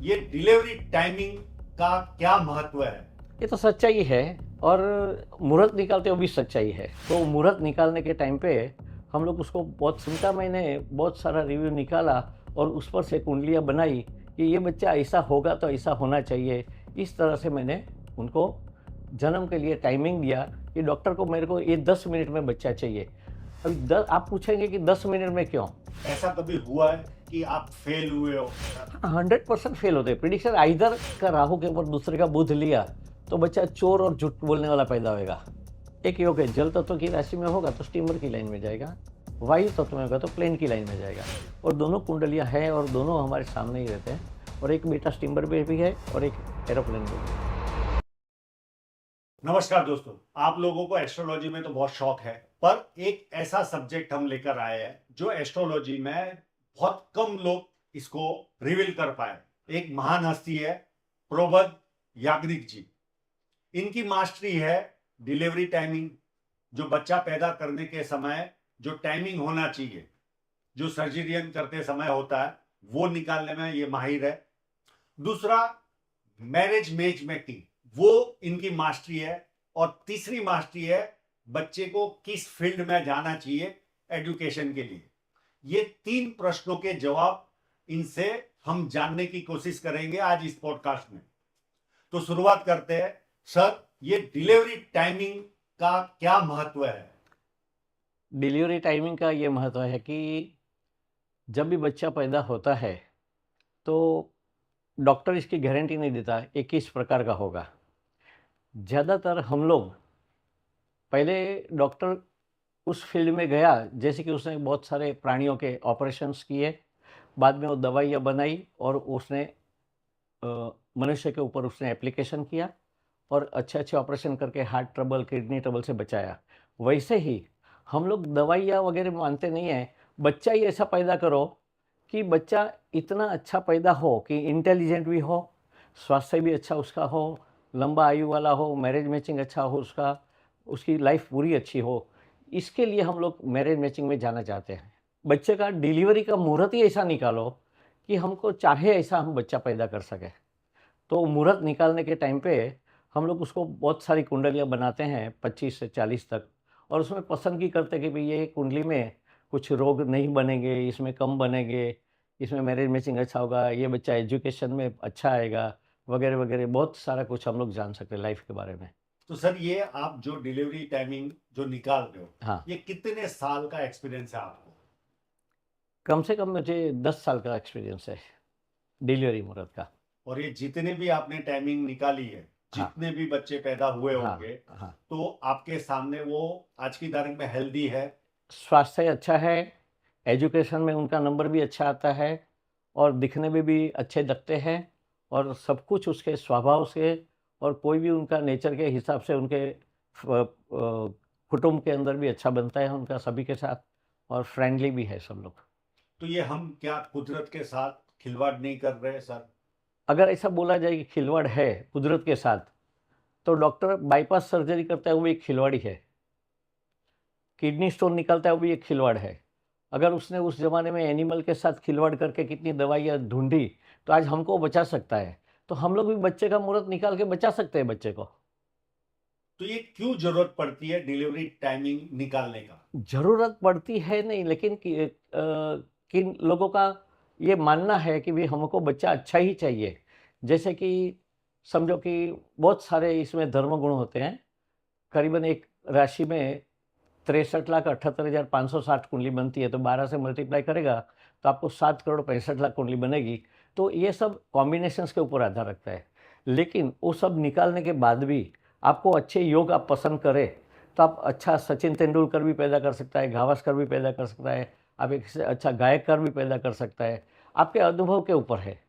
ये delivery timing का क्या महत्व है? ये तो सच्चाई है। और मुहूर्त निकालते हुए भी सच्चाई है। तो मुहूर्त निकालने के टाइम पे हम लोग उसको बहुत सुनता, मैंने बहुत सारा रिव्यू निकाला और उस पर से कुंडलियाँ बनाई कि ये बच्चा ऐसा होगा तो ऐसा होना चाहिए। इस तरह से मैंने उनको जन्म के लिए टाइमिंग दिया कि डॉक्टर को मेरे को ये 10 मिनट में बच्चा चाहिए। अभी आप पूछेंगे कि 10 मिनट में क्यों? ऐसा कभी हुआ है कि आप फेल हुए हो? 100% फेल होते हैं प्रिडिक्शन। आइदर का राहु के ऊपर दूसरे का बुध लिया तो बच्चा चोर और झूठ बोलने वाला पैदा होगा। एक योग है, जल तत्व की राशि में होगा तो स्टीमर की लाइन में जाएगा, वायु तत्व में होगा तो प्लेन की लाइन में जाएगा। और दोनों कुंडलियां हैं और दोनों हमारे सामने ही रहते हैं। और एक बेटा स्टीमर में भी है और एक एरोप्लेन में भी है। नमस्कार दोस्तों, आप लोगों को एस्ट्रोलॉजी में तो बहुत शौक है, पर एक ऐसा सब्जेक्ट हम लेकर आए हैं जो एस्ट्रोलॉजी में बहुत कम लोग इसको रिवील कर पाए। एक महान हस्ती है प्रोबद याग्निक जी। इनकी मास्टरी है डिलीवरी टाइमिंग, जो बच्चा पैदा करने के समय जो टाइमिंग होना चाहिए, जो सर्जरियन करते समय होता है, वो निकालने में ये माहिर है। दूसरा, मैरिज मैच मेकिंग, वो इनकी मास्टरी है। और तीसरी मास्टरी है बच्चे को किस फील्ड में जाना चाहिए एजुकेशन के लिए। ये तीन प्रश्नों के जवाब इनसे हम जानने की कोशिश करेंगे आज इस पॉडकास्ट में। तो शुरुआत करते हैं। सर, ये डिलीवरी टाइमिंग का क्या महत्व है? डिलीवरी टाइमिंग का ये महत्व है कि जब भी बच्चा पैदा होता है तो डॉक्टर इसकी गारंटी नहीं देता ये किस प्रकार का होगा। ज़्यादातर हम लोग पहले डॉक्टर उस फील्ड में गया, जैसे कि उसने बहुत सारे प्राणियों के ऑपरेशंस किए, बाद में वो दवाइयाँ बनाई और उसने मनुष्य के ऊपर उसने एप्लीकेशन किया और अच्छे-अच्छे ऑपरेशन करके हार्ट ट्रबल, किडनी ट्रबल से बचाया। वैसे ही हम लोग दवाइयाँ वगैरह मानते नहीं हैं, बच्चा ही ऐसा पैदा करो कि बच्चा इतना अच्छा पैदा हो कि इंटेलिजेंट भी हो, स्वास्थ्य भी अच्छा उसका हो, लंबा आयु वाला हो, मैरिज मैचिंग अच्छा हो उसका, उसकी लाइफ पूरी अच्छी हो। इसके लिए हम लोग मैरिज मैचिंग में जाना चाहते हैं। बच्चे का डिलीवरी का मुहूर्त ही ऐसा निकालो कि हमको चाहे ऐसा हम बच्चा पैदा कर सकें। तो मुहूर्त निकालने के टाइम पे हम लोग उसको बहुत सारी कुंडलियाँ बनाते हैं 25 से 40 तक। और उसमें पसंदगी करते हैं कि भाई ये कुंडली में कुछ रोग नहीं बनेंगे, इसमें कम बनेंगे, इसमें मैरिज मैचिंग अच्छा होगा, ये बच्चा एजुकेशन में अच्छा आएगा, वगैरह वगैरह बहुत सारा कुछ हम लोग जान सकते हैं लाइफ के बारे में। तो सर, ये आप जो डिलीवरी टाइमिंग जो निकाल रहे हो, हाँ, ये कितने साल का एक्सपीरियंस है आपको? कम से कम मुझे 10 साल का एक्सपीरियंस है डिलीवरी मुहूर्त का। और ये जितने भी आपने टाइमिंग निकाली है, हाँ, जितने भी बच्चे पैदा हुए हाँ, होंगे, हाँ। तो आपके सामने वो आज की तारीख में हेल्दी है? स्वास्थ्य अच्छा है, एजुकेशन में उनका नंबर भी अच्छा आता है और दिखने में भी अच्छे लगते हैं और सब कुछ उसके स्वभाव से और कोई भी उनका नेचर के हिसाब से उनके कुटुंब के अंदर भी अच्छा बनता है उनका सभी के साथ और फ्रेंडली भी है सब लोग। तो ये हम क्या कुदरत के साथ खिलवाड़ नहीं कर रहे सर? अगर ऐसा बोला जाए कि खिलवाड़ है कुदरत के साथ, तो डॉक्टर बाईपास सर्जरी करता है वो भी एक खिलवाड़ ही है। किडनी स्टोन निकालता है वो भी एक खिलवाड़ है। अगर उसने उस ज़माने में एनिमल के साथ खिलवाड़ करके कितनी दवाइयाँ ढूँढी, तो आज हमको बचा सकता है। तो हम लोग भी बच्चे का मुहूर्त निकाल के बचा सकते हैं बच्चे को। तो ये क्यों जरूरत पड़ती है डिलीवरी टाइमिंग निकालने का? ज़रूरत पड़ती है नहीं, लेकिन किन लोगों का ये मानना है कि भई हमको बच्चा अच्छा ही चाहिए। जैसे कि समझो कि बहुत सारे इसमें धर्म गुण होते हैं। करीबन एक राशि में 63,78,560 कुंडली बनती है, तो 12 से मल्टीप्लाई करेगा तो आपको 7,65,00,000 कुंडली बनेगी। तो ये सब कॉम्बिनेशंस के ऊपर आधार रखता है। लेकिन वो सब निकालने के बाद भी आपको अच्छे योग आप पसंद करें तो आप अच्छा सचिन तेंदुलकर भी पैदा कर सकता है, गावस्कर भी पैदा कर सकता है, आप एक से अच्छा गायककार भी पैदा कर सकता है। आपके अनुभव के ऊपर है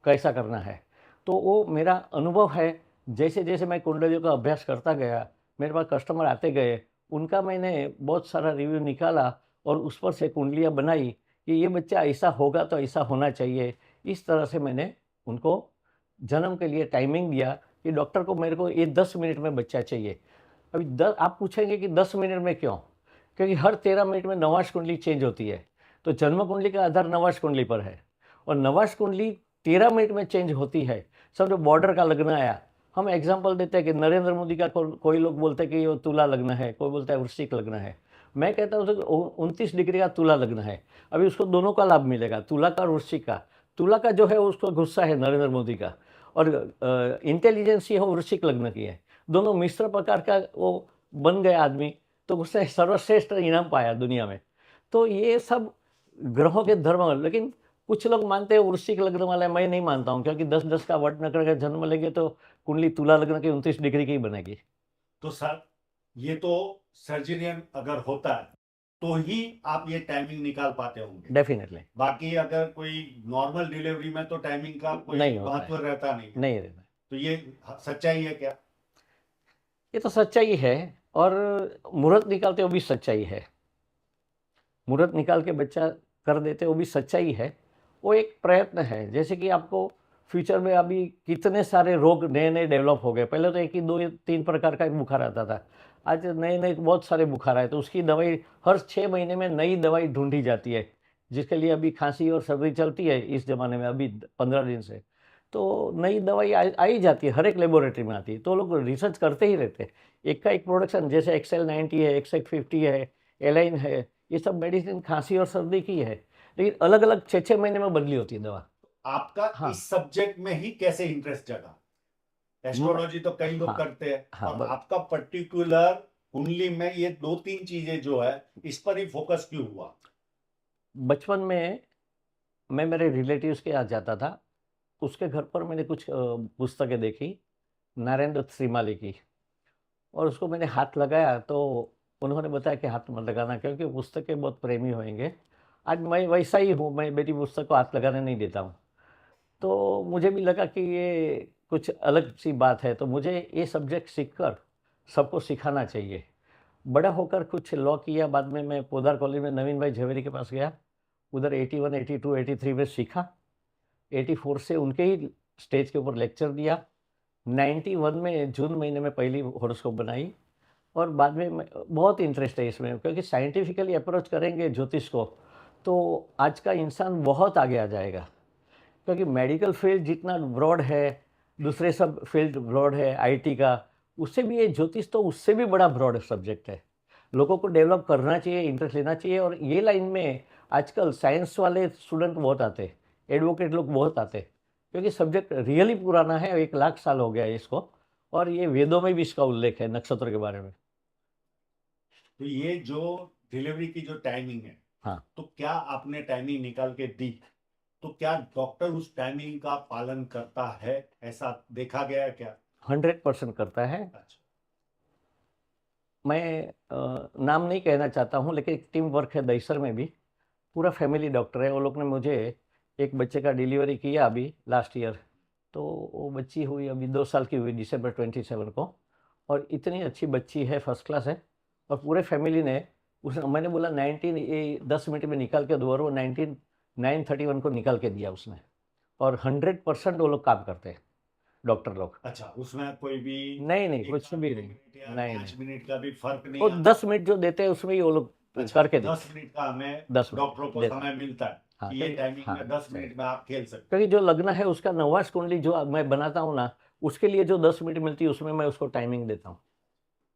कैसा करना है। तो वो मेरा अनुभव है। जैसे-जैसे मैं कुंडलियों का अभ्यास करता गया, मेरे पास कस्टमर आते गए, उनका मैंने बहुत सारा रिव्यू निकाला और उस पर से कुंडलियाँ बनाई कि ये बच्चा ऐसा होगा तो ऐसा होना चाहिए। इस तरह से मैंने उनको जन्म के लिए टाइमिंग दिया कि डॉक्टर को मेरे को ये 10 मिनट में बच्चा चाहिए। अभी द आप पूछेंगे कि 10 मिनट में क्यों? क्योंकि हर 13 मिनट में नवाश कुंडली चेंज होती है। तो जन्म कुंडली का आधार नवाश कुंडली पर है और नवाश कुंडली 13 मिनट में चेंज होती है। समझो बॉर्डर का लगना आया, हम एग्जांपल देते हैं कि नरेंद्र मोदी का कोई लोग बोलते हैं कि ये तुला लग्न है, कोई बोलता है वृश्चिक लग्न है। मैं कहता हूँ 29 डिग्री का तुला लग्न है। अभी उसको दोनों का लाभ मिलेगा, तुला का और वृश्चिक का। तुला का जो है उसको गुस्सा है नरेंद्र मोदी का, और इंटेलिजेंस ये हो वृश्चिक लग्न की है। दोनों मिश्र प्रकार का वो बन गए आदमी, तो उसने सर्वश्रेष्ठ इनाम पाया दुनिया में। तो ये सब ग्रहों के धर्म। लेकिन कुछ लोग मानते हैं वृश्चिक लग्न वाले, मैं नहीं मानता हूँ, क्योंकि 10-10 का वट नक्षत्र का जन्म लेंगे तो कुंडली तुला लग्न की 29 डिग्री की ही बनेगी। तो सर ये तो सर्जरियन अगर होता है तो ही आप ये टाइमिंग निकाल पाते होंगे। डेफिनेटली बाकी अगर कोई नॉर्मल डिलीवरी में तो टाइमिंग का कोई नहीं होता महत्व रहता नहीं है। नहीं रहता। तो ये सच्चाई है क्या? ये तो सच्चाई है, और मुहूर्त निकालते वो भी सच्चाई है। मुहूर्त निकाल के बच्चा कर देते वो भी सच्चाई है। वो एक प्रयत्न है। जैसे कि आपको फ्यूचर में अभी कितने सारे रोग नए नए डेवलप हो गए। पहले तो एक ही 2 या 3 प्रकार का एक बुखार आता था, आज नए नए बहुत सारे बुखार आए, तो उसकी दवाई हर 6 महीने में नई दवाई ढूंढी जाती है। जिसके लिए अभी खांसी और सर्दी चलती है इस ज़माने में, अभी 15 दिन से तो नई दवाई आ ही जाती है, हर एक लेबोरेटरी में आती है। तो लोग रिसर्च करते ही रहते हैं। एक का एक प्रोडक्शन, जैसे एक्सेल 90 है, एक्सेल 50 है, एलाइन है, ये सब मेडिसिन खांसी और सर्दी की है, लेकिन अलग अलग 6-6 महीने में बदली होती है दवा। आपका हाँ। इस सब्जेक्ट में ही कैसे इंटरेस्ट जगा? एस्ट्रोलॉजी तो कई लोग हाँ, करते हैं, हाँ, और आपका पर्टिकुलर कुंडली में ये 2-3 चीजें जो है इस पर ही फोकस क्यों हुआ? बचपन में मैं मेरे रिलेटिव्स के यहाँ जाता था, उसके घर पर मैंने कुछ पुस्तकें देखी नारायण दत्त श्रीमाली की, और उसको मैंने हाथ लगाया तो उन्होंने बताया कि हाथ मत लगाना, क्योंकि पुस्तकें बहुत प्रेमी होंगे। आज मैं वैसा ही हूँ, मैं मेरी पुस्तक को हाथ लगाने नहीं देता हूँ। तो मुझे भी लगा कि ये कुछ अलग सी बात है, तो मुझे ये सब्जेक्ट सीखकर सबको सिखाना चाहिए। बड़ा होकर कुछ लॉ किया, बाद में मैं पोदार कॉलेज में नवीन भाई झवेरी के पास गया, उधर 81, 82, 83 में सीखा। 84 से उनके ही स्टेज के ऊपर लेक्चर दिया। 91 में जून महीने में पहली हॉरोस्कोप बनाई, और बाद में बहुत इंटरेस्ट है इसमें, क्योंकि साइंटिफिकली अप्रोच करेंगे ज्योतिष को तो आज का इंसान बहुत आगे आ जाएगा। क्योंकि मेडिकल फील्ड जितना ब्रॉड है, दूसरे सब फील्ड ब्रॉड है आईटी का, उससे भी ये ज्योतिष तो उससे भी बड़ा ब्रॉड सब्जेक्ट है। लोगों को डेवलप करना चाहिए, इंटरेस्ट लेना चाहिए, और ये लाइन में आजकल साइंस वाले स्टूडेंट बहुत आते, एडवोकेट लोग बहुत आते, क्योंकि सब्जेक्ट रियली पुराना है, 1 लाख साल हो गया है इसको, और ये वेदों में भी इसका उल्लेख है नक्षत्र के बारे में। तो ये जो डिलीवरी की जो टाइमिंग है, हाँ, तो क्या आपने टाइमिंग निकाल के दी, तो क्या डॉक्टर उस टाइमिंग का पालन करता है, ऐसा देखा गया है क्या? 100% करता है। अच्छा। मैं नाम नहीं कहना चाहता हूँ, लेकिन एक टीम वर्क है दहीसर में भी, पूरा फैमिली डॉक्टर है। वो लोग ने मुझे एक बच्चे का डिलीवरी किया अभी लास्ट ईयर, तो वो बच्ची हुई अभी 2 साल की हुई December 27 को, और इतनी अच्छी बच्ची है, फर्स्ट क्लास है। और पूरे फैमिली ने उस मैंने बोला 10 मिनट में निकाल के दो, और वो 931 को निकाल के दिया उसने, और 100% वो लोग काम करते हैं डॉक्टर लोग। अच्छा, उसमें कोई भी नहीं, एक कुछ आध भी दो नहीं। मिनट या नहीं 5 मिनट का भी फर्क नहीं वो आता? 10 मिनट जो देते हैं उसमें ही वो लोग अच्छा, करके देते 10 मिनट का हमें 10 मिनट डॉक्टरों को देते। समय मिलता है हाँ, कि ये क्योंकि टाइमिंग हाँ में 10 सही, मिनट में आप खेल सकते क्योंकि जो लग्न है उसका नवास कुंडली जो मैं बनाता हूँ ना, उसके लिए जो 10 मिनट मिलती है उसमें मैं उसको टाइमिंग देता हूँ। हो।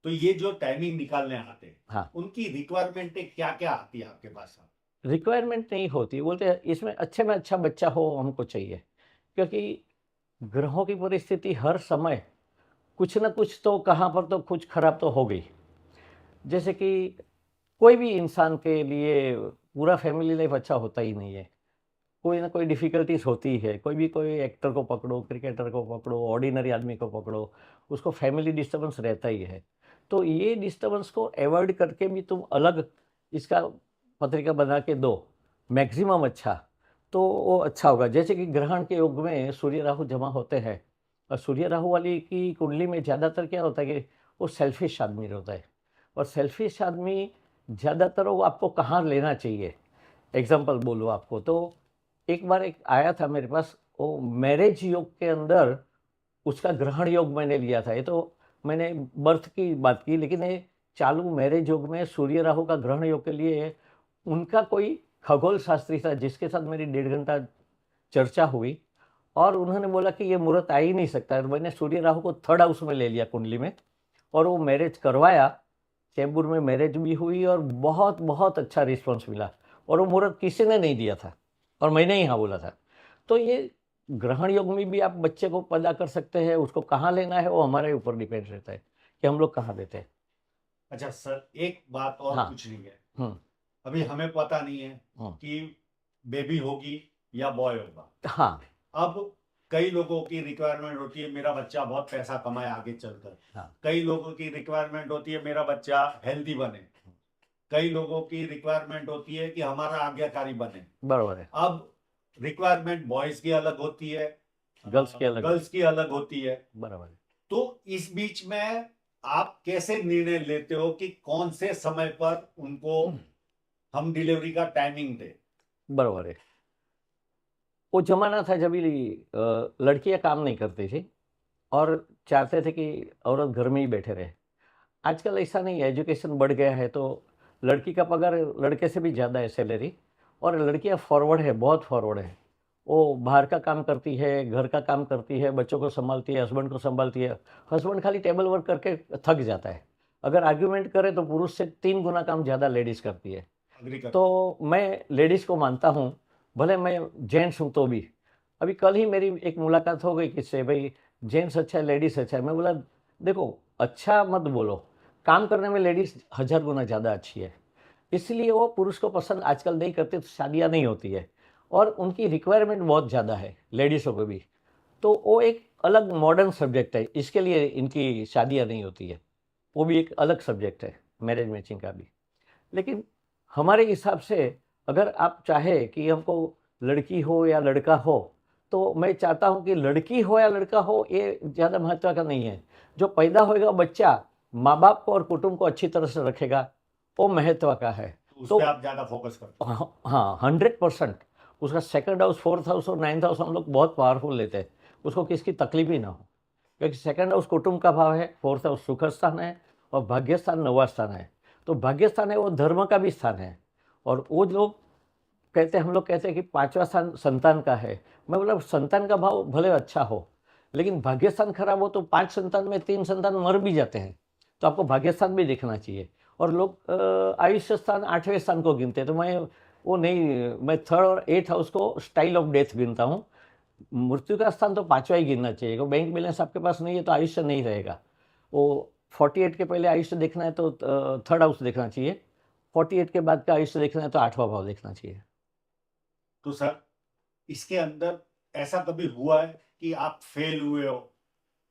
तो ये जो टाइमिंग निकालने आते हैं, हाँ, उनकी रिक्वायरमेंट क्या क्या आती है आपके पास? रिक्वायरमेंट नहीं होती, बोलते हैं इसमें अच्छे में अच्छा बच्चा हो हमको चाहिए, क्योंकि ग्रहों की परिस्थिति हर समय कुछ ना कुछ तो कहाँ पर तो कुछ खराब तो हो गई। जैसे कि कोई भी इंसान के लिए पूरा फैमिली लाइफ अच्छा होता ही नहीं है, कोई ना कोई डिफ़िकल्टीज़ होती है। कोई एक्टर को पकड़ो, क्रिकेटर को पकड़ो, ऑर्डिनरी आदमी को पकड़ो, उसको फैमिली डिस्टर्बेंस रहता ही है। तो ये डिस्टर्बेंस को अवॉइड करके भी तुम अलग इसका पत्रिका बना के दो, मैक्सिमम अच्छा, तो वो अच्छा होगा। जैसे कि ग्रहण के योग में सूर्य राहु जमा होते हैं, और सूर्य राहु वाली की कुंडली में ज़्यादातर क्या होता है कि वो सेल्फिश आदमी होता है, और सेल्फिश आदमी ज़्यादातर वो आपको कहाँ लेना चाहिए। एग्जाम्पल बोलूँ आपको तो, एक बार एक आया था मेरे पास, वो मैरिज योग के अंदर उसका ग्रहण योग मैंने लिया था। ये तो मैंने बर्थ की बात की, लेकिन ये चालू मैरिज योग में सूर्य राहु का ग्रहण योग के लिए उनका कोई खगोल शास्त्री था जिसके साथ मेरी 1.5 घंटा चर्चा हुई, और उन्होंने बोला कि ये मुहूर्त आ ही नहीं सकता, तो मैंने सूर्य राहु को थर्ड हाउस में ले लिया कुंडली में, और वो मैरिज करवाया। चैम्बूर में मैरिज भी हुई और बहुत बहुत अच्छा रिस्पॉन्स मिला, और वो मुहूर्त किसी ने नहीं दिया था और मैंने ही हाँ बोला था। तो ये ग्रहण योग में भी आप बच्चे को पैदा कर सकते हैं, उसको कहाँ लेना है वो हमारे ऊपर डिपेंड रहता है कि हम लोग कहाँ देते हैं। अच्छा सर, एक बात और हाँ। पूछनी है। हम्म। अभी हमें पता नहीं है हम्म। कि बेबी होगी या बॉय होगा। हाँ। अब कई लोगों की रिक्वायरमेंट होती है मेरा बच्चा बहुत पैसा कमाए आगे चलकर। हाँ। कई लोगों की रिक्वायरमेंट होती है मेरा बच्चा हेल्दी बने। कई लोगों की रिक्वायरमेंट होती है कि हमारा आज्ञाकारी बने। बराबर है। अब रिक्वायरमेंट बॉयज की अलग होती है, गर्ल्स की अलग। गर्ल्स की अलग होती है। बराबर है। तो इस बीच में आप कैसे निर्णय लेते हो कि कौन से समय पर उनको हम डिलीवरी का टाइमिंग दें? बराबर है। वो जमाना था जब लड़कियां काम नहीं करती थी और चाहते थे कि औरत घर में ही बैठे रहे। आजकल ऐसा नहीं है, एजुकेशन बढ़ गया है, तो लड़की का पगार लड़के से भी ज़्यादा है सैलरी, और लड़कियां फॉरवर्ड है, बहुत फॉरवर्ड है। वो बाहर का काम करती है, घर का काम करती है, बच्चों को संभालती है, हस्बैंड को संभालती है। हस्बैंड खाली टेबल वर्क करके थक जाता है। अगर आर्ग्यूमेंट करे तो पुरुष से 3 गुना काम ज़्यादा लेडीज़ करती है। अग्री करते हैं। तो मैं लेडीज़ को मानता हूँ, भले मैं जेंट्स हूँ तो भी। अभी कल ही मेरी एक मुलाकात हो गई किससे, भाई जेंट्स अच्छा है लेडीज़ अच्छा है। मैं बोला देखो, अच्छा मत बोलो, काम करने में लेडीज़ 1000 गुना ज़्यादा अच्छी है। इसलिए वो पुरुष को पसंद आजकल नहीं करते, तो शादियाँ नहीं होती है, और उनकी रिक्वायरमेंट बहुत ज़्यादा है लेडीज़ों को भी। तो वो एक अलग मॉडर्न सब्जेक्ट है, इसके लिए इनकी शादियाँ नहीं होती है। वो भी एक अलग सब्जेक्ट है मैरिज मैचिंग का भी। लेकिन हमारे हिसाब से अगर आप चाहे कि हमको लड़की हो या लड़का हो, तो मैं चाहता हूँ कि लड़की हो या लड़का हो ये ज़्यादा महत्व का नहीं है। जो पैदा होएगा बच्चा माँ बाप को और कुटुंब को अच्छी तरह से रखेगा, वो महत्व का है। तो उस तो पर आप ज्यादा फोकस करते हैं। हाँ 100%। उसका सेकंड हाउस, फोर्थ हाउस और नाइन्थ हाउस हम लोग बहुत पावरफुल लेते हैं, उसको किसकी तकलीफ ही ना हो। क्योंकि सेकंड हाउस कुटुंब का भाव है, फोर्थ हाउस सुख स्थान है, और भाग्य स्थान नवा स्थान है। तो भाग्य स्थान है वो धर्म का भी स्थान है। और वो लोग कहते हैं, हम लोग कहते हैं कि 5वां स्थान संतान का है। मैं बोला संतान का भाव भले अच्छा हो, लेकिन भाग्य स्थान खराब हो तो 5 संतान में 3 संतान मर भी जाते हैं। तो आपको भाग्य स्थान भी देखना चाहिए। और लोग आयुष्य स्थान 8वें स्थान को गिनते हैं, तो मैं वो नहीं, मैं थर्ड और 8th हाउस को स्टाइल ऑफ डेथ गिनता हूँ। मृत्यु का स्थान तो 5वां ही गिनना चाहिए, क्योंकि बैंक बैलेंस आपके पास नहीं है तो आयुष्य नहीं रहेगा। वो 48 के पहले आयुष्य देखना है तो थर्ड हाउस देखना चाहिए, 48 के बाद का आयुष्य देखना है तो 8वां भाव देखना चाहिए। तो सर, इसके अंदर ऐसा कभी हुआ है कि आप फेल हुए हो?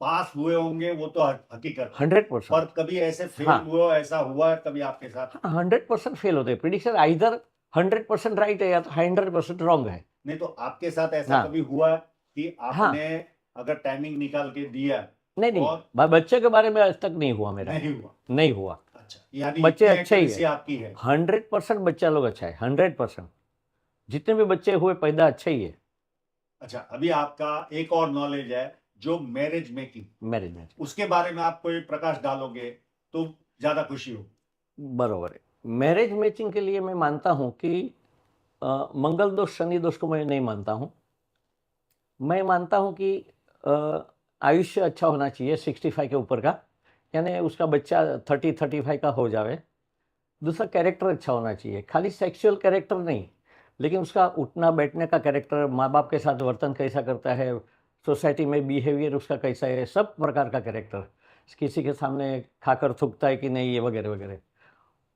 पास हुए होंगे वो तो हकीकत है, 100%। पर कभी ऐसे फेल हाँ। हुए हो, ऐसा हुआ है कभी आपके साथ? 100% फेल होते हैं प्रिडिक्शन, आइदर 100% राइट है या तो 100% रॉन्ग है। नहीं तो आपके साथ ऐसा हाँ। कभी हुआ है कि हाँ। आपने अगर टाइमिंग निकाल के दिया नहीं नहीं, और बच्चे के बारे में आज तक नहीं हुआ मेरा। नहीं हुआ? नहीं हुआ। अच्छा, यानी बच्चे इतनी अच्छे ही accuracy है। आपकी है। 100% बच्चा लोग अच्छा है, 100%। जितने भी बच्चे हुए पैदा अच्छे ही है। अच्छा, अभी आपका एक और नॉलेज है जो मैरिज मेकिंग, मैरिज में उसके बारे में आप कोई प्रकाश डालोगे तो ज्यादा खुशी हो। बरोबर है। मैरिज मैचिंग के लिए मैं मानता हूँ कि मंगल दोष शनि दोष को मैं नहीं मानता हूँ। मैं मानता हूँ कि आयुष्य अच्छा होना चाहिए 65 के ऊपर का, यानी उसका बच्चा 30-35 का हो जावे। दूसरा कैरेक्टर अच्छा होना चाहिए, खाली सेक्सुअल कैरेक्टर नहीं, लेकिन उसका उठना बैठने का कैरेक्टर, माँ बाप के साथ वर्तन कैसा करता है, सोसाइटी में बिहेवियर उसका कैसा है, सब प्रकार का कैरेक्टर, किसी के सामने खाकर थूकता है कि नहीं, ये वगैरह वगैरह।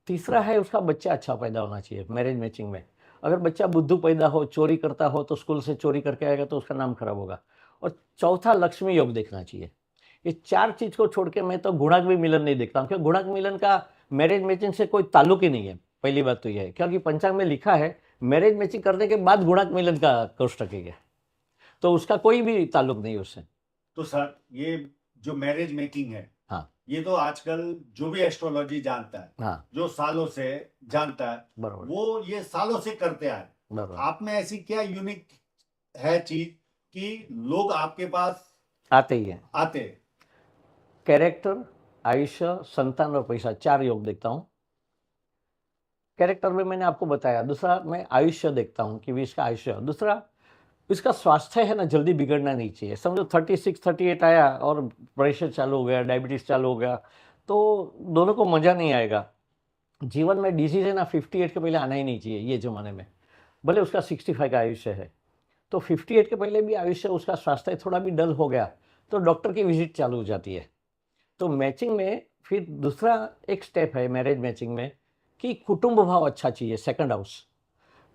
तीसरा है उसका बच्चा अच्छा पैदा होना चाहिए मैरिज मैचिंग में। अगर बच्चा बुद्धू पैदा हो, चोरी करता हो, तो स्कूल से चोरी करके आएगा तो उसका नाम खराब होगा। और चौथा लक्ष्मी योग देखना चाहिए। ये 4 चीज़ को छोड़ के मैं तो गुणाक भी मिलन नहीं देखता हूँ, क्योंकि गुणाक मिलन का मैरिज मैचिंग से कोई ताल्लुक ही नहीं है। पहली बात तो यह है, क्योंकि पंचांग में लिखा है मैरिज मैचिंग करने के बाद गुणाक मिलन का कोष्टक है, तो उसका कोई भी ताल्लुक नहीं उससे। तो सर, ये जो मैरिज मेकिंग है, हाँ। ये तो आजकल जो भी एस्ट्रोलॉजी जानता है, हाँ। जो सालों से जानता है, बराबर। वो ये सालों से करते आए। बराबर। आप में ऐसी क्या यूनिक है चीज कि लोग आपके पास आते ही है। आते हैं? कैरेक्टर, आयुष्य, संतान और पैसा, 4 योग देखता हूँ। कैरेक्टर में मैंने आपको बताया। दूसरा मैं आयुष्य देखता हूँ कि भी इसका आयुष्य। दूसरा इसका स्वास्थ्य है ना जल्दी बिगड़ना नहीं चाहिए। समझो 36-38 आया और प्रेशर चालू हो गया, डायबिटीज़ चालू हो गया, तो दोनों को मज़ा नहीं आएगा। जीवन में डिजीज़ है ना 58 के पहले आना ही नहीं चाहिए ये ज़माने में, भले उसका 65 का आयुष्य है। तो 58 के पहले भी आयुष्य उसका स्वास्थ्य थोड़ा भी डल हो गया तो डॉक्टर की विजिट चालू हो जाती है। तो मैचिंग में फिर दूसरा एक स्टेप है मैरिज मैचिंग में कि कुटुंब भाव अच्छा चाहिए, सेकंड हाउस।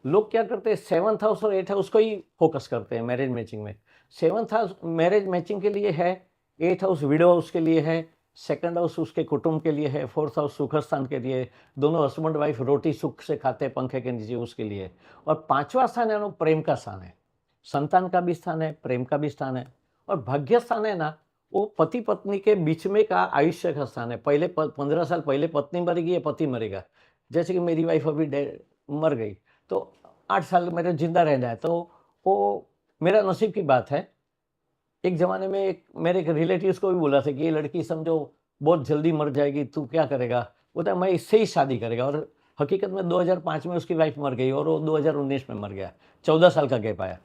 लोग क्या करते हैं 7th हाउस और 8th हाउस को ही फोकस करते हैं मैरिज मैचिंग में। 7th हाउस मैरिज मैचिंग के लिए है, 8th हाउस विडो हाउस के लिए है, सेकंड हाउस उसके कुटुंब के लिए है, 4th हाउस सुख स्थान के लिए, दोनों हस्बैंड वाइफ रोटी सुख से खाते हैं पंखे के नीचे उसके लिए। और 5वां स्थान है ना प्रेम का स्थान है, संतान का भी स्थान है, प्रेम का भी स्थान है। और भाग्य स्थान है ना वो पति पत्नी के बीच में का आयुष्य का स्थान है। पहले 15 साल पहले पत्नी मरेगी या पति मरेगा। जैसे कि मेरी वाइफ अभी मर गई तो 8 साल मेरे जिंदा रहना है, तो वो मेरा नसीब की बात है। एक ज़माने में एक मेरे एक रिलेटिव्स को भी बोला था कि ये लड़की समझो बहुत जल्दी मर जाएगी, तू क्या करेगा? बोलता है मैं इससे ही शादी करेगा। और हकीकत में 2005 में उसकी वाइफ मर गई और वो 2019 में मर गया। 14 साल का गैप आया।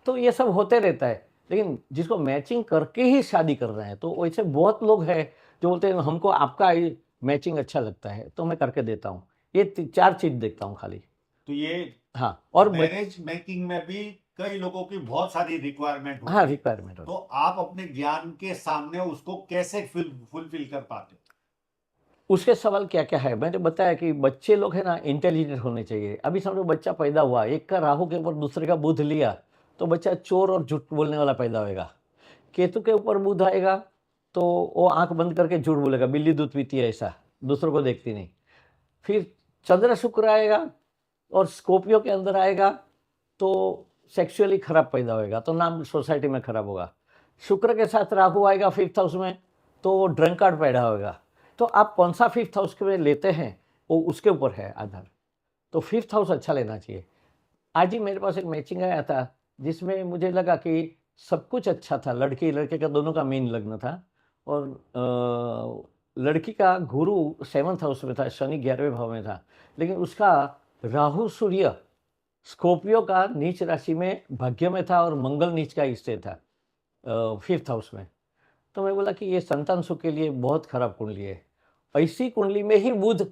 तो ये सब होते रहता है, लेकिन जिसको मैचिंग करके ही शादी कर रहे हैं, तो वैसे बहुत लोग हैं जो बोलते हैं हमको आपका मैचिंग अच्छा लगता है, तो मैं करके देता हूँ। ये 4 चीज़ देखता हूँ खाली। तो ये हाँ, और मैरिज मेकिंग में भी कई लोगों की बहुत सारी रिक्वायरमेंट हाँ, होती है, रिक्वायरमेंट तो होती आप अपने ज्ञान के सामने उसको कैसे फुलफिल कर पाते हो? उसके सवाल क्या-क्या है? मैंने बताया कि बच्चे लोग हैं ना इंटेलिजेंट होने चाहिए। अभी समझो बच्चा पैदा हुआ, एक का राहु के ऊपर दूसरे का बुध लिया, तो बच्चा चोर और झूठ बोलने वाला पैदा होएगा। केतु के ऊपर बुध आएगा, तो वो आँख बंद करके झूठ बोलेगा, बिल्ली दूध पीती है ऐसा, दूसरों को देखती नहीं। फिर चंद्र शुक्र आएगा और स्कॉर्पियो के अंदर आएगा, तो सेक्सुअली खराब पैदा होएगा, तो नाम सोसाइटी में खराब होगा। शुक्र के साथ राहु आएगा 5th हाउस में, तो वो ड्रंकार्ड पैदा होएगा। तो आप कौन सा 5th हाउस के में लेते हैं, वो उसके ऊपर है आधार। तो 5th हाउस अच्छा लेना चाहिए। आज ही मेरे पास एक मैचिंग आया था, जिसमें मुझे लगा कि सब कुछ अच्छा था, लड़की लड़के का दोनों का मीन लग्न था। और लड़की का गुरु 7th हाउस में था, शनि 11वें भाव में था, लेकिन उसका राहु सूर्य स्कॉर्पियो का नीच राशि में भाग्य में था और मंगल नीच का स्थिर था 5th हाउस में। तो मैं बोला कि ये संतान सुख के लिए बहुत खराब कुंडली है। ऐसी कुंडली में ही बुध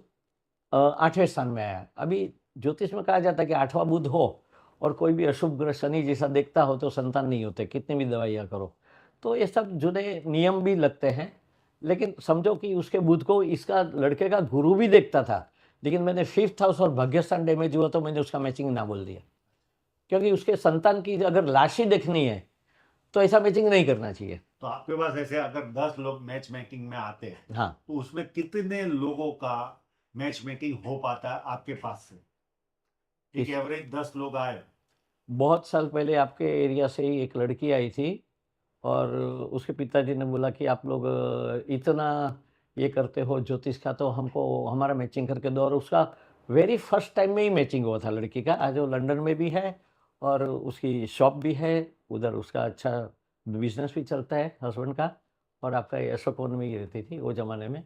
8वें स्थान में आया। अभी ज्योतिष में कहा जाता है कि 8वां बुध हो और कोई भी अशुभ ग्रह शनि जैसा देखता हो तो संतान नहीं होते, कितनी भी दवाइयाँ करो। तो ये सब जुड़े नियम भी लगते हैं, लेकिन समझो कि उसके बुध को इसका लड़के का गुरु भी देखता था, लेकिन मैंने 5th हाउस और भाग्य स्थान डैमेज हुआ तो मैंने उसका मैचिंग ना बोल दिया। क्योंकि उसके संतान की अगर लाश ही देखनी है, तो ऐसा मैचिंग नहीं करना चाहिए। तो आपके पास ऐसे अगर 10 लोग मैच मेकिंग में आते हैं, हाँ, तो उसमें कितने लोगों का मैच मेकिंग हो पाता है आपके पास से? एक इस एवरेज 10 लोग आए, बहुत साल पहले आपके एरिया से ही एक लड़की आई थी और उसके पिताजी ने बोला कि आप लोग इतना ये करते हो ज्योतिष का, तो हमको हमारा मैचिंग करके दो। और उसका वेरी फर्स्ट टाइम में ही मैचिंग हुआ था लड़की का। आज वो लंदन में भी है और उसकी शॉप भी है, उधर उसका अच्छा बिजनेस भी चलता है हस्बैंड का। और आपका ये अशोक वन में ही रहती थी वो ज़माने में।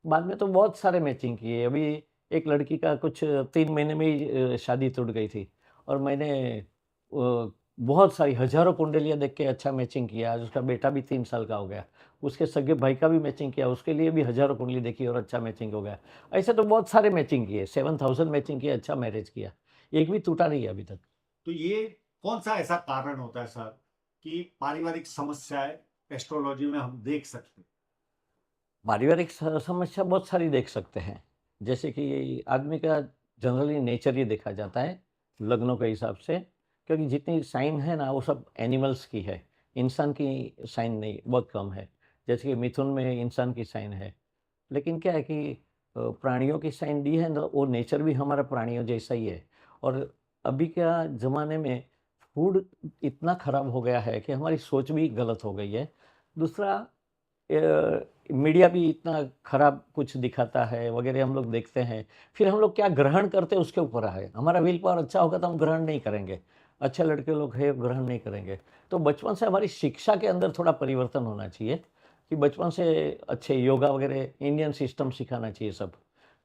बाद में तो बहुत सारे मैचिंग किए। अभी एक लड़की का कुछ 3 महीने में ही शादी टूट गई थी और मैंने बहुत सारी हज़ारों कुंडलियाँ देख के अच्छा मैचिंग किया। आज उसका बेटा भी 3 साल का हो गया। उसके सगे भाई का भी मैचिंग किया, उसके लिए भी हज़ारों कुंडली देखी और अच्छा मैचिंग हो गया। ऐसे तो बहुत सारे मैचिंग किए, 7000 मैचिंग किए, अच्छा मैरिज किया। एक भी टूटा नहीं है अभी तक। तो ये कौन सा ऐसा कारण होता है सर कि पारिवारिक समस्याएं एस्ट्रोलॉजी में हम देख सकते हैं? पारिवारिक समस्या बहुत सारी देख सकते हैं। जैसे कि आदमी का जनरली नेचर ही देखा जाता है लग्नों के हिसाब से, क्योंकि जितनी साइन है ना वो सब एनिमल्स की है, इंसान की साइन नहीं, बहुत कम है। जैसे कि मिथुन में इंसान की साइन है, लेकिन क्या है कि प्राणियों की साइन दी है ना, वो नेचर भी हमारा प्राणियों जैसा ही है। और अभी क्या ज़माने में फूड इतना ख़राब हो गया है कि हमारी सोच भी गलत हो गई है। दूसरा मीडिया भी इतना खराब कुछ दिखाता है वगैरह हम लोग देखते हैं। फिर हम लोग क्या ग्रहण करते हैं उसके ऊपर है। हमारा विल पावर अच्छा होगा तो हम ग्रहण नहीं करेंगे, अच्छे लड़के लोग हैं ग्रहण नहीं करेंगे। तो बचपन से हमारी शिक्षा के अंदर थोड़ा परिवर्तन होना चाहिए कि बचपन से अच्छे योगा वगैरह इंडियन सिस्टम सिखाना चाहिए सब।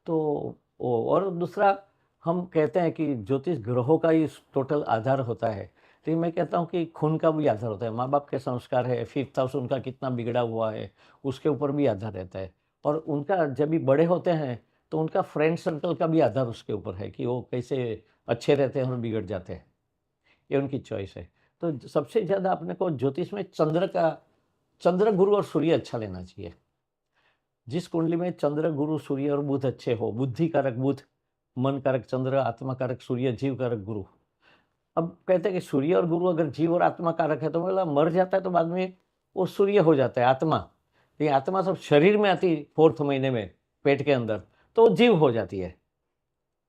तो और दूसरा हम कहते हैं कि ज्योतिष ग्रहों का ही टोटल आधार होता है, तो ये मैं कहता हूँ कि खून का भी आधार होता है, माँ बाप के संस्कार है, फिफ्थ हाउस उनका कितना बिगड़ा हुआ है, उसके ऊपर भी आधार रहता है। और उनका जब भी बड़े होते हैं तो उनका फ्रेंड सर्कल का भी आधार उसके ऊपर है कि वो कैसे अच्छे रहते हैं और बिगड़ जाते हैं, ये उनकी चॉइस है। तो सबसे ज़्यादा अपने को ज्योतिष में चंद्र गुरु और सूर्य अच्छा लेना चाहिए। जिस कुंडली में चंद्र गुरु सूर्य और बुध अच्छे हो, बुद्धि कारक बुध, मन कारक चंद्र, आत्मा कारक सूर्य, जीव कारक गुरु। अब कहते हैं कि सूर्य और गुरु अगर जीव और आत्मा कारक है तो मतलब मर जाता है तो बाद में वो सूर्य हो जाता है आत्मा। लेकिन आत्मा सब शरीर में आती 4th महीने में पेट के अंदर तो वो जीव हो जाती है।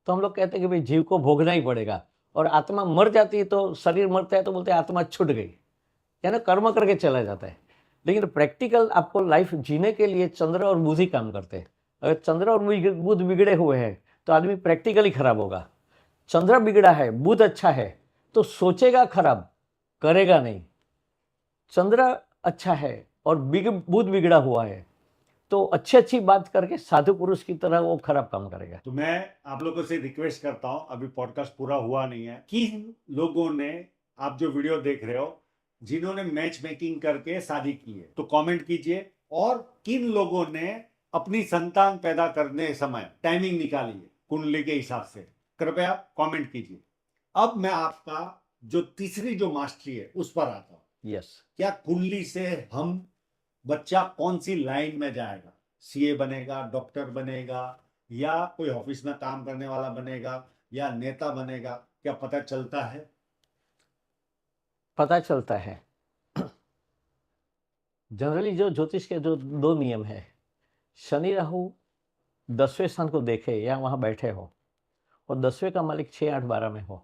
तो हम लोग कहते हैं कि भाई जीव को भोगना ही पड़ेगा। और आत्मा मर जाती है तो शरीर मरता है तो बोलते हैं आत्मा छूट गई, यानी कर्म करके चला जाता है। लेकिन प्रैक्टिकल आपको लाइफ जीने के लिए चंद्र और बुध ही काम करते हैं। अगर चंद्र और बुध बिगड़े हुए हैं तो आदमी प्रैक्टिकली खराब होगा। चंद्र बिगड़ा है, बुध अच्छा है तो सोचेगा खराब, करेगा नहीं। चंद्र अच्छा है और बुध बिगड़ा हुआ है तो अच्छी बात करके साधु पुरुष की तरह वो खराब काम करेगा। तो मैं आप लोगों से रिक्वेस्ट करता हूं, अभी पॉडकास्ट पूरा हुआ नहीं है, किन लोगों ने, आप जो वीडियो देख रहे हो, जिन्होंने मैच मेकिंग करके शादी की है तो कमेंट कीजिए, और किन लोगों ने अपनी संतान पैदा करने समय टाइमिंग निकाली है कुंडली के हिसाब से, कृपया कमेंट कीजिए। अब मैं आपका जो तीसरी जो मास्टरी है उस पर आता हूं। यस, क्या कुंडली से हम बच्चा कौन सी लाइन में जाएगा, सीए बनेगा, डॉक्टर बनेगा, या कोई ऑफिस में काम करने वाला बनेगा, या नेता बनेगा, क्या पता चलता है? पता चलता है। जनरली जो ज्योतिष के जो 2 नियम है, शनि राहु 10वें स्थान को देखे या वहाँ बैठे हो और 10वें का मालिक 6, 8, 12 में हो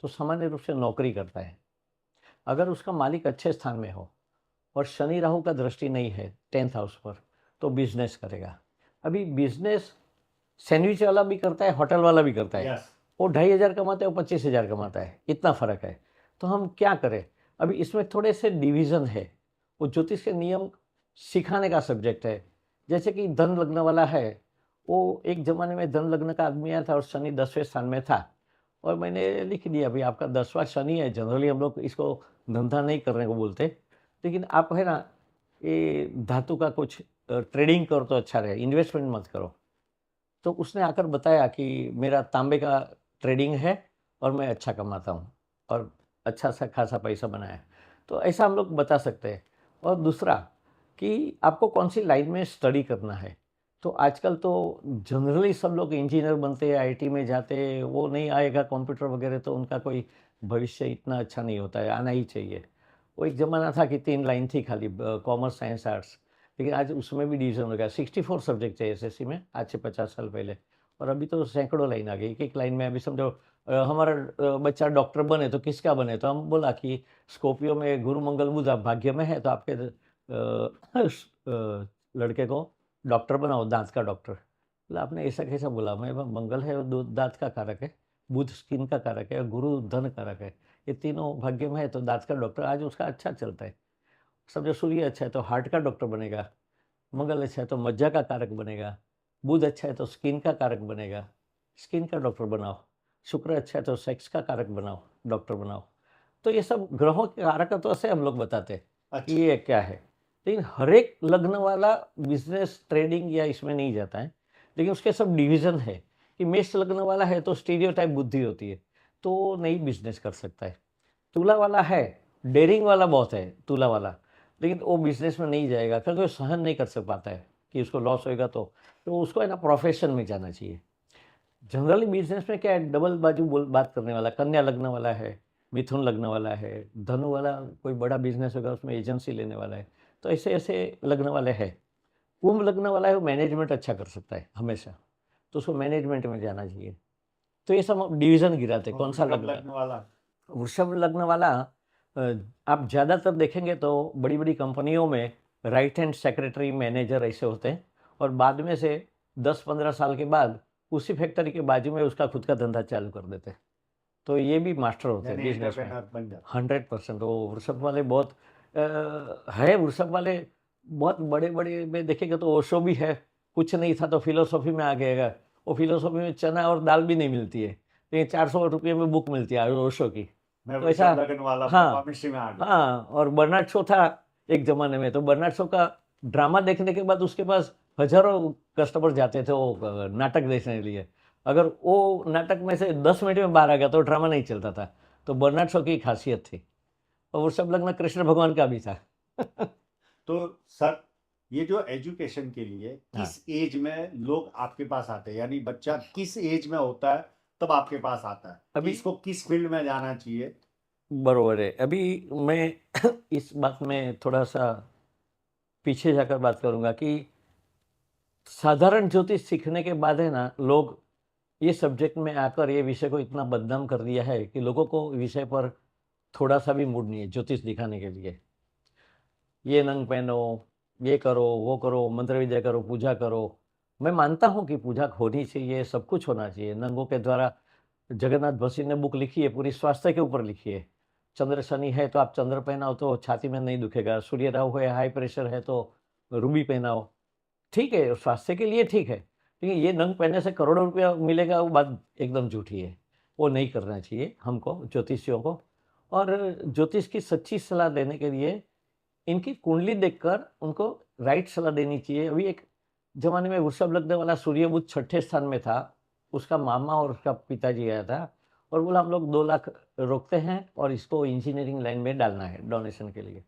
तो सामान्य रूप से नौकरी करता है। अगर उसका मालिक अच्छे स्थान में हो और शनि राहु का दृष्टि नहीं है 10th हाउस पर तो बिजनेस करेगा। अभी बिजनेस सैंडविच वाला भी करता है, होटल वाला भी करता है। Yes. वो 2,500 कमाता है, वो 25,000 कमाता है, इतना फर्क है। तो हम क्या करें? अभी इसमें थोड़े से डिवीज़न है। वो ज्योतिष के नियम सिखाने का सब्जेक्ट है। जैसे कि धन लग्न वाला है, वो एक ज़माने में धन लग्न का आदमी आया था और शनि 10वें स्थान में था और मैंने लिख दिया भाई आपका 10वां शनि है। जनरली हम लोग इसको धंधा नहीं करने को बोलते, लेकिन आप है ना ये धातु का कुछ ट्रेडिंग करो तो अच्छा रहे, इन्वेस्टमेंट मत करो। तो उसने आकर बताया कि मेरा तांबे का ट्रेडिंग है और मैं अच्छा कमाता हूँ और अच्छा सा खासा पैसा बनाया। तो ऐसा हम लोग बता सकते हैं। और दूसरा कि आपको कौन सी लाइन में स्टडी करना है। तो आजकल तो जनरली सब लोग इंजीनियर बनते हैं, आईटी में जाते हैं, वो नहीं आएगा कंप्यूटर वगैरह तो उनका कोई भविष्य इतना अच्छा नहीं होता है, आना ही चाहिए। वो एक ज़माना था कि 3 लाइन थी खाली, कॉमर्स, साइंस, आर्ट्स। लेकिन आज उसमें भी डिवीज़न हो गया, 64 सब्जेक्ट है एसएससी में, आज से 50 साल पहले। और अभी तो सैकड़ों लाइन आ गई, एक-एक लाइन में। अभी समझो हमारा बच्चा डॉक्टर बने तो किसका बने? तो हम बोला कि स्कॉर्पियो में गुरु मंगल बुध आप भाग्य में है तो आपके लड़के को डॉक्टर बनाओ, दाँत का डॉक्टर। बोला आपने ऐसा कैसा बोला? मैं मंगल है और दाँत का कारक है, बुध स्किन का कारक है और गुरु धन कारक है। ये तीनों भाग्य में है तो दाँत का डॉक्टर आज उसका अच्छा चलता है। समझो सूर्य अच्छा है तो हार्ट का डॉक्टर बनेगा, मंगल अच्छा है तो मज्जा का कारक बनेगा, बुध अच्छा है तो स्किन का कारक बनेगा, स्किन का डॉक्टर बनाओ, शुक्र अच्छा है तो सेक्स का कारक बनाओ, डॉक्टर बनाओ। तो ये सब ग्रहों के कारकत्व से हम लोग बताते हैं कि अच्छा, ये क्या है। लेकिन हर एक लग्न वाला बिजनेस ट्रेडिंग या इसमें नहीं जाता है, लेकिन उसके सब डिवीज़न है कि मेष लग्न वाला है तो स्टीरियोटाइप बुद्धि होती है तो नहीं बिजनेस कर सकता है। तुला वाला है, डेयरिंग वाला बहुत है तुला वाला, लेकिन वो बिजनेस में नहीं जाएगा क्योंकि वो सहन नहीं कर सक पाता है कि उसको लॉस होएगा। तो उसको है ना प्रोफेशन में जाना चाहिए। जनरली बिजनेस में क्या है, डबल बाजू बात करने वाला, कन्या लग्न वाला है, मिथुन लग्न वाला है, धनु वाला कोई बड़ा बिजनेस होगा उसमें एजेंसी लेने वाला है। तो ऐसे ऐसे लग्न वाले हैं। कुंभ लग्न वाला है वो मैनेजमेंट अच्छा कर सकता है हमेशा, तो उसको मैनेजमेंट में जाना चाहिए। तो ये सब डिवीज़न गिराते कौन सा वृषभ लग्न। लग्न वाला? वृषभ लग्न वाला आप ज़्यादातर देखेंगे तो बड़ी बड़ी कंपनियों में राइट हैंड सेक्रेटरी, मैनेजर ऐसे होते हैं और बाद में से 10-15 साल के बाद उसी फैक्ट्री के बाजू में उसका खुद का धंधा चालू कर देते हैं। तो ये भी मास्टर होते हैं यानी बिजनेस में। एंटरप्रेन्योर बन जाता 100% वो वृषभ वाले बहुत है। वृषभ वाले बहुत बड़े बड़े में देखेंगे तो ओशो भी है, कुछ नहीं था तो फिलोसॉफी में आ गएगा। वो फिलोसॉफी में चना और दाल भी नहीं मिलती है, लेकिन 400 रुपये में बुक मिलती है ओशो की। मैं तो ऐसा, वृषभ लगन वाला हाँ केमिस्ट्री में आ गया। हाँ, और बर्नार्ड शो था एक जमाने में, तो बर्नार्ड शो का ड्रामा देखने के बाद उसके पास हजारों कस्टमर जाते थे वो नाटक देखने के लिए। अगर वो नाटक में से 10 मिनट में बाहर आ गया तो ड्रामा नहीं चलता था। तो बर्नार्ड शो की खासियत थी, और वो सब लगना कृष्ण भगवान का भी था। तो सर, ये जो एजुकेशन के लिए हाँ, किस एज में लोग आपके पास आते हैं, यानी बच्चा किस एज में होता है तब आपके पास आता है कि अभी इसको किस फील्ड में जाना चाहिए? बरोबर है। अभी मैं इस बात में थोड़ा सा पीछे जाकर बात करूंगा कि साधारण ज्योतिष सीखने के बाद है ना, लोग ये सब्जेक्ट में आकर ये विषय को इतना बदनाम कर दिया है कि लोगों को विषय पर थोड़ा सा भी मूड नहीं है ज्योतिष दिखाने के लिए। ये नंग पहनो, ये करो, वो करो, मंत्र विद्या करो, पूजा करो। मैं मानता हूँ कि पूजा होनी चाहिए, सब कुछ होना चाहिए। नंगों के द्वारा जगन्नाथ बसी ने बुक लिखी है, पूरी स्वास्थ्य के ऊपर लिखी है। चंद्र शनि है तो आप चंद्र पहनाओ तो छाती में नहीं दुखेगा। सूर्य राहु है, हाई प्रेशर है तो रूबी पहनाओ। ठीक है, स्वास्थ्य के लिए ठीक है, लेकिन ये नंग पहनने से करोड़ों रुपया मिलेगा, वो बात एकदम झूठी है। वो नहीं करना चाहिए हमको, ज्योतिषियों को। और ज्योतिष की सच्ची सलाह देने के लिए इनकी कुंडली देखकर उनको राइट सलाह देनी चाहिए। अभी एक जमाने में वृषभ लगने वाला सूर्य बुध छठे स्थान में था। उसका मामा और उसका पिताजी आया था और बोला हम लोग 2 लाख रोकते हैं और इसको इंजीनियरिंग लाइन में डालना है डोनेशन के लिए।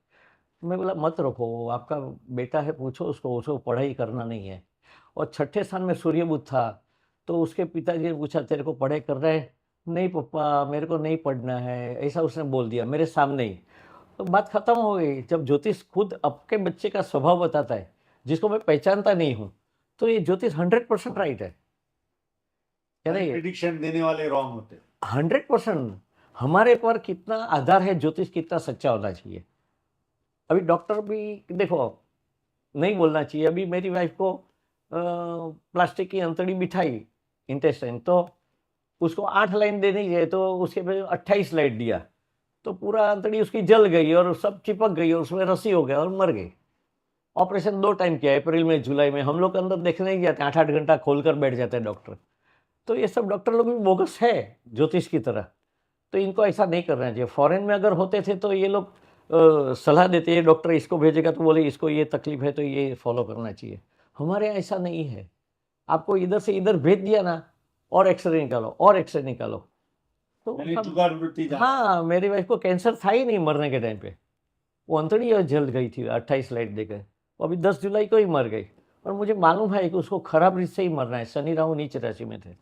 मैं बोला मत रोको, आपका बेटा है, पूछो उसको, उसको पढ़ाई करना नहीं है। और छठे स्थान में सूर्य बुध था, तो उसके पिताजी ने पूछा तेरे को पढ़ाई कर रहे हैं? नहीं पापा, मेरे को नहीं पढ़ना है, ऐसा उसने बोल दिया मेरे सामने ही। तो बात खत्म हो गई। जब ज्योतिष खुद आपके बच्चे का स्वभाव बताता है, जिसको मैं पहचानता नहीं हूँ, तो ये ज्योतिष 100% राइट है, क्या यानी नहीं? प्रिडिक्शन देने वाले रॉन्ग होते हैं। 100%। हमारे पर कितना आधार है, ज्योतिष कितना सच्चा होना चाहिए। अभी डॉक्टर भी देखो, नहीं बोलना चाहिए। अभी मेरी वाइफ को प्लास्टिक की अंतड़ी बिठाई इंटेस्टाइन, तो उसको 8 लाइन देनी है तो उसके पे 28 लाइन दिया, तो पूरा अंतड़ी उसकी जल गई और सब चिपक गई और उसमें रस्सी हो गया और मर गई। ऑपरेशन 2 टाइम किया, अप्रैल में जुलाई में। हम लोग अंदर देखने नहीं जाते, 8-8 घंटा खोलकर बैठ जाते हैं डॉक्टर। तो ये सब डॉक्टर लोग भी बोगस है ज्योतिष की तरह। तो इनको ऐसा नहीं करना चाहिए। फॉरेन में अगर होते थे तो ये लोग सलाह देते हैं, डॉक्टर इसको भेजेगा तो बोले इसको ये तकलीफ है तो ये फॉलो करना चाहिए। हमारे यहाँ ऐसा नहीं है। आपको इधर से इधर भेज दिया ना, और एक्सरे निकालो और एक्सरे निकालो, तो यानी सब। जुगाड़ वृत्ति ज्यादा है। हाँ, मेरी वाइफ को कैंसर था ही नहीं मरने के टाइम पे। वो अंतड़ी और जल गई थी 28 लाइट देकर। वो अभी 10 जुलाई को ही मर गई। और मुझे मालूम है कि उसको खराब रीत से ही मरना है, शनि राहु नीच राशि में थे।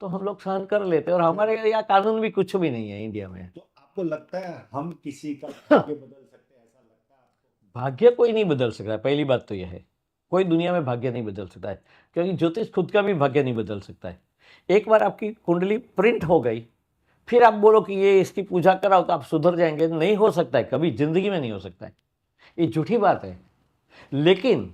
तो हम लोग सहन कर लेते हैं, और हमारे यहाँ कानून भी कुछ भी नहीं है इंडिया में। तो आपको लगता है हम किसी का भाग्य बदल सकते हैं, ऐसा लगता है आपको? भाग्य कोई नहीं बदल सकता है, पहली बात तो यह है। कोई दुनिया में भाग्य नहीं बदल सकता है, क्योंकि ज्योतिष खुद का भी भाग्य नहीं बदल सकता है। एक बार आपकी कुंडली प्रिंट हो गई, फिर आप बोलो कि ये इसकी पूजा कराओ तो आप सुधर जाएंगे, नहीं हो सकता है, कभी जिंदगी में नहीं हो सकता है। ये झूठी बात है। लेकिन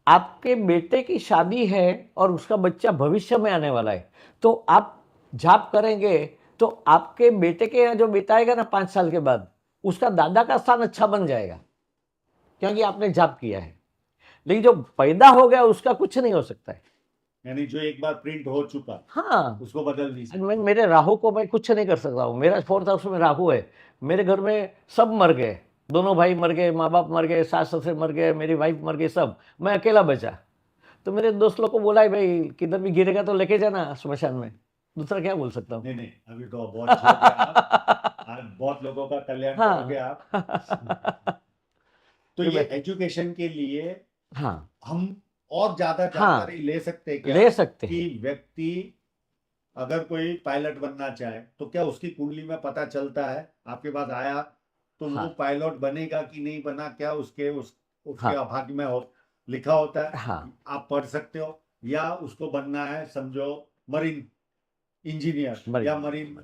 आपके बेटे की शादी है और उसका बच्चा भविष्य में आने वाला है, तो आप जाप करेंगे तो आपके बेटे के यहाँ जो बेटा आएगा ना 5 साल के बाद, उसका दादा का स्थान अच्छा बन जाएगा, क्योंकि आपने जाप किया है। लेकिन जो पैदा हो गया उसका कुछ नहीं हो सकता है। यानी जो एक बार प्रिंट हो चुका हाँ, उसको बदल नहीं सकते। मेरे राहु को मैं कुछ नहीं कर सकता हूँ। मेरा 4th हाउस में राहु है। मेरे घर में सब मर गए, दोनों भाई मर गए, माँ बाप मर गए, सास ससुर मर गए, मेरी वाइफ मर गई, सब। मैं अकेला बचा। तो मेरे दोस्त लोग को बोला है भाई किधर भी गिरेगा तो लेके जाना स्मशान में। दूसरा क्या बोल सकता हूँ? नहीं नहीं, अभी तो बहुत छोड़ गए आप। आज बहुत लोगों का कल्याण करोगे आप। हाँ। तो ये ये एजुकेशन के लिए हाँ हम और ज्यादा हाँ, जानकारी ले सकते हैं क्या? ले सकते कि हैं। व्यक्ति अगर कोई पायलट बनना चाहे तो क्या उसकी कुंडली में पता चलता है? आपके पास आया तो वो हाँ पायलट बनेगा कि नहीं बना, क्या उसके हाँ भाग्य में लिखा होता है? हाँ आप पढ़ सकते हो। या उसको बनना है समझो मरीन इंजीनियर या मरीन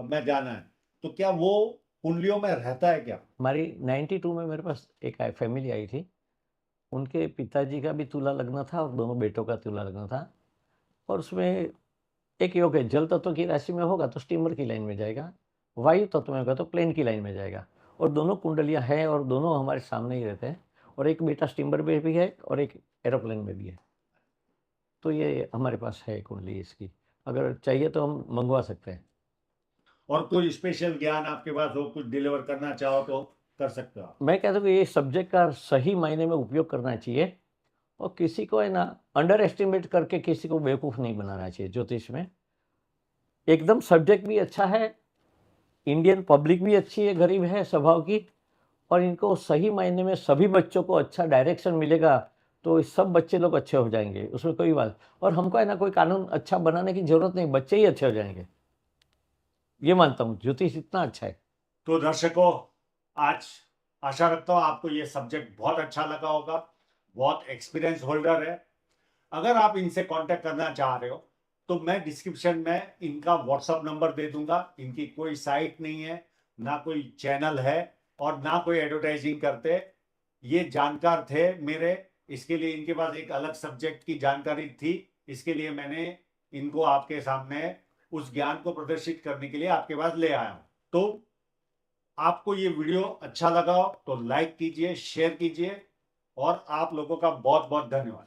में जाना है, तो क्या वो कुंडलियों में रहता है क्या? हमारी 92 में मेरे पास एक फैमिली आई थी। उनके पिताजी का भी तुला लग्न था और दोनों बेटों का तुला लग्न था। और उसमें एक योग है, जल तत्व की राशि में होगा तो स्टीमर की लाइन में जाएगा, वायु तत्व में होगा तो प्लेन की लाइन में जाएगा। और दोनों कुंडलियां हैं और दोनों हमारे सामने ही रहते हैं। और एक बेटा स्टीमर में भी है और एक एरोप्लेन में भी है। तो ये हमारे पास है कुंडली इसकी, अगर चाहिए तो हम मंगवा सकते हैं। और कोई स्पेशल ज्ञान आपके पास हो, कुछ डिलीवर करना चाहो तो कर सकते हो आप। मैं कहता हूँ कि ये सब्जेक्ट का सही मायने में उपयोग करना चाहिए और किसी को है ना अंडर एस्टिमेट करके किसी को बेवकूफ़ नहीं बनाना चाहिए ज्योतिष में। एकदम सब्जेक्ट भी अच्छा है, इंडियन पब्लिक भी अच्छी है, गरीब है स्वभाव की, और इनको सही मायने में सभी बच्चों को अच्छा डायरेक्शन मिलेगा तो सब बच्चे लोग अच्छे हो जाएंगे, उसमें कोई बात। और हमको है ना कोई कानून अच्छा बनाने की जरूरत नहीं, बच्चे ही अच्छे हो जाएंगे, ये मानता हूँ। ज्योतिष इतना अच्छा है। तो दर्शकों, आज आशा रखता हूँ आपको ये सब्जेक्ट बहुत अच्छा लगा होगा। बहुत एक्सपीरियंस होल्डर है। अगर आप इनसे कांटेक्ट करना चाह रहे हो तो मैं डिस्क्रिप्शन में इनका व्हाट्सअप नंबर दे दूंगा। इनकी कोई साइट नहीं है, ना कोई चैनल है और ना कोई एडवर्टाइजिंग करते। ये जानकार थे मेरे, इसके लिए इनके पास एक अलग सब्जेक्ट की जानकारी थी, इसके लिए मैंने इनको आपके सामने उस ज्ञान को प्रदर्शित करने के लिए आपके पास ले आया हूं। तो आपको ये वीडियो अच्छा लगा हो तो लाइक कीजिए, शेयर कीजिए और आप लोगों का बहुत बहुत धन्यवाद।